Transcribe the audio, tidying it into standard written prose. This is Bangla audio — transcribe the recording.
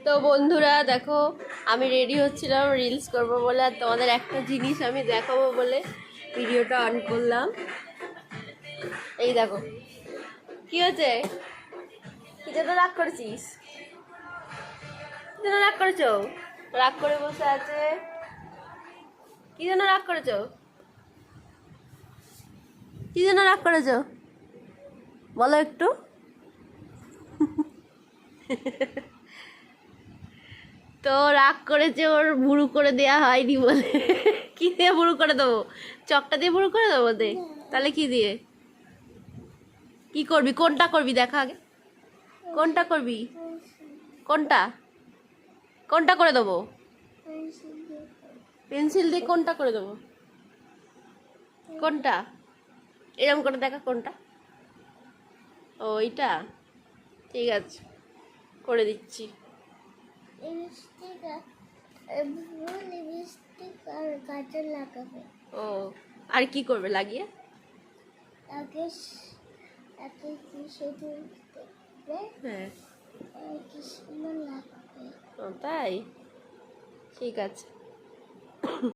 তো বন্ধুরা দেখো, আমি রেডি হচ্ছিলাম রিলস করবো বলে, আর তোমাদের একটা জিনিস আমি দেখাবো বলে ভিডিওটা অন করলাম। এই দেখো, কি হচ্ছে? কি জন্য রাগ করেছিস? কি জন্য রাগ করেছো? রাগ করে বসে আছে। কি জন্য রাগ করেছো? কি জন্য রাগ করেছো বলো একটু। তো রাগ করেছে, ওর বুড়ো করে দেয়া হয়নি বলে। কি দিয়ে বুড়ো করে দেবো? চকটা দিয়ে বুড়ো করে দেবো? দে তাহলে কি দিয়ে কি করবি? কোনটা করবি দেখা আগে। কোনটা করবি? কোনটা কোনটা করে দেবো? পেন্সিল দিয়ে কোনটা করে দেবো? কোনটা? এরকম করে দেখা কোনটা। ও এইটা, ঠিক আছে, করে দিচ্ছি। ও, আর কি করবে লাগিয়ে? হ্যাঁ, ও তাই, ঠিক আছে।